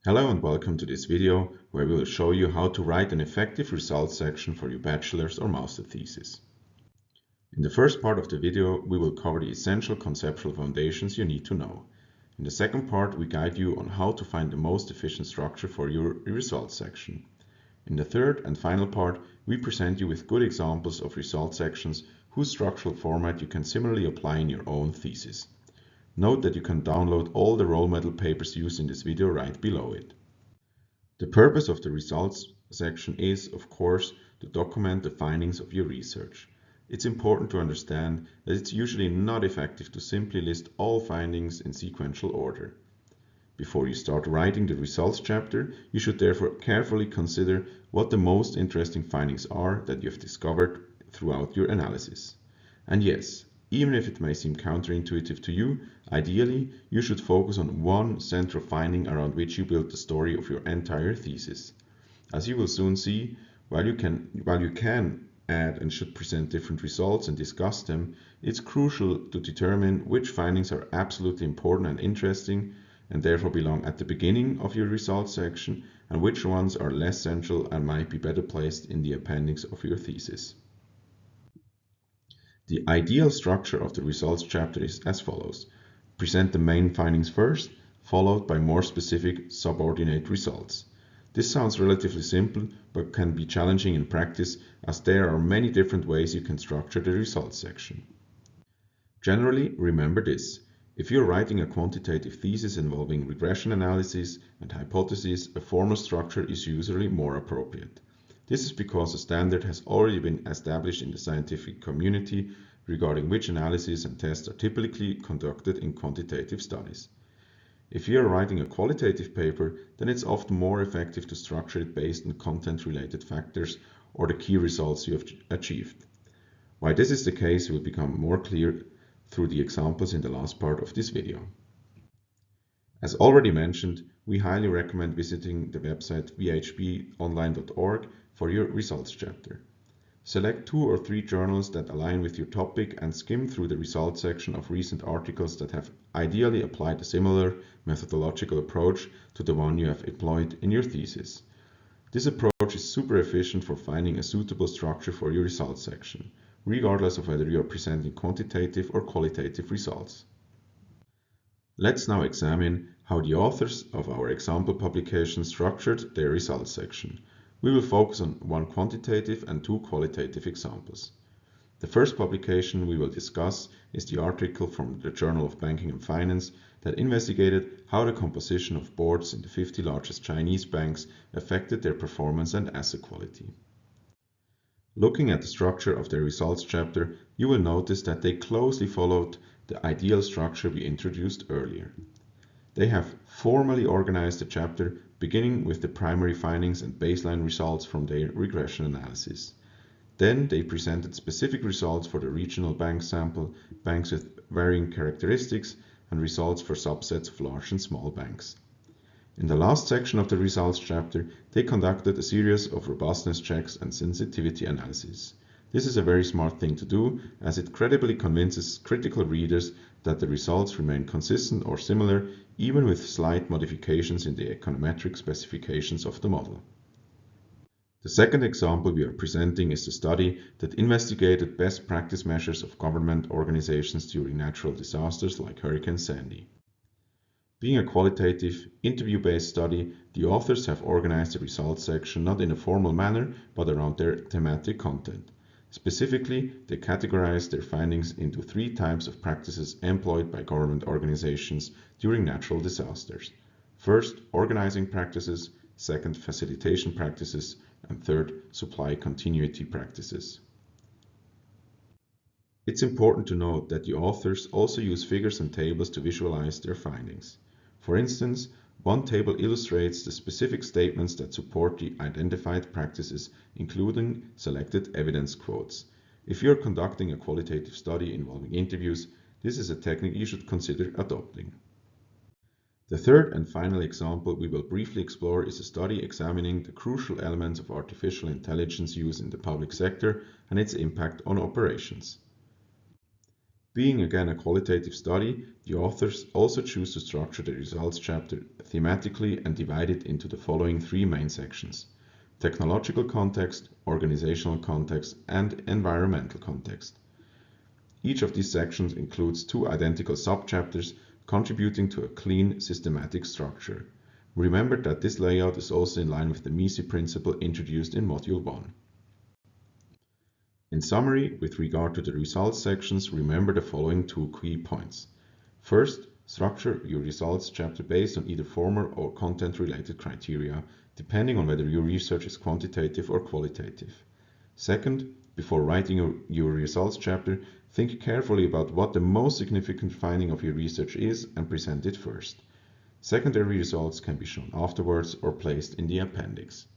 Hello and welcome to this video where we will show you how to write an effective results section for your bachelor's or master thesis. In the first part of the video, we will cover the essential conceptual foundations you need to know. In the second part, we guide you on how to find the most efficient structure for your results section. In the third and final part, we present you with good examples of results sections whose structural format you can similarly apply in your own thesis. Note that you can download all the role model papers used in this video right below it. The purpose of the results section is, of course, to document the findings of your research. It's important to understand that it's usually not effective to simply list all findings in sequential order. Before you start writing the results chapter, you should therefore carefully consider what the most interesting findings are that you've discovered throughout your analysis. And yes, even if it may seem counterintuitive to you, ideally, you should focus on one central finding around which you build the story of your entire thesis. As you will soon see, while you can add and should present different results and discuss them, it's crucial to determine which findings are absolutely important and interesting and therefore belong at the beginning of your results section and which ones are less central and might be better placed in the appendix of your thesis. The ideal structure of the results chapter is as follows. Present the main findings first, followed by more specific subordinate results. This sounds relatively simple, but can be challenging in practice as there are many different ways you can structure the results section. Generally, remember this. If you're writing a quantitative thesis involving regression analysis and hypotheses, a formal structure is usually more appropriate. This is because a standard has already been established in the scientific community regarding which analyses and tests are typically conducted in quantitative studies. If you are writing a qualitative paper, then it's often more effective to structure it based on content-related factors or the key results you have achieved. Why this is the case will become more clear through the examples in the last part of this video. As already mentioned, we highly recommend visiting the website vhbonline.org for your results chapter. Select 2 or 3 journals that align with your topic and skim through the results section of recent articles that have ideally applied a similar methodological approach to the one you have employed in your thesis. This approach is super efficient for finding a suitable structure for your results section, regardless of whether you are presenting quantitative or qualitative results. Let's now examine how the authors of our example publication structured their results section. We will focus on 1 quantitative and 2 qualitative examples. The first publication we will discuss is the article from the Journal of Banking and Finance that investigated how the composition of boards in the 50 largest Chinese banks affected their performance and asset quality. Looking at the structure of their results chapter, you will notice that they closely followed the ideal structure we introduced earlier. They have formally organized the chapter beginning with the primary findings and baseline results from their regression analysis. Then they presented specific results for the regional bank sample, banks with varying characteristics, and results for subsets of large and small banks. In the last section of the results chapter, they conducted a series of robustness checks and sensitivity analysis. This is a very smart thing to do, as it credibly convinces critical readers that the results remain consistent or similar, even with slight modifications in the econometric specifications of the model. The second example we are presenting is the study that investigated best practice measures of government organizations during natural disasters like Hurricane Sandy. Being a qualitative, interview-based study, the authors have organized the results section not in a formal manner, but around their thematic content. Specifically, they categorized their findings into 3 types of practices employed by government organizations during natural disasters. First, organizing practices, second, facilitation practices, and third, supply continuity practices. It's important to note that the authors also use figures and tables to visualize their findings. For instance, one table illustrates the specific statements that support the identified practices, including selected evidence quotes. If you're conducting a qualitative study involving interviews, this is a technique you should consider adopting. The third and final example we will briefly explore is a study examining the crucial elements of artificial intelligence use in the public sector and its impact on operations. Being again a qualitative study, the authors also choose to structure the results chapter thematically and divide it into the following three main sections: technological context, organizational context, and environmental context. Each of these sections includes two identical subchapters, contributing to a clean, systematic structure. Remember that this layout is also in line with the MISI principle introduced in Module 1. In summary, with regard to the results sections, remember the following two key points. First, structure your results chapter based on either formal or content-related criteria, depending on whether your research is quantitative or qualitative. Second, before writing your results chapter, think carefully about what the most significant finding of your research is and present it first. Secondary results can be shown afterwards or placed in the appendix.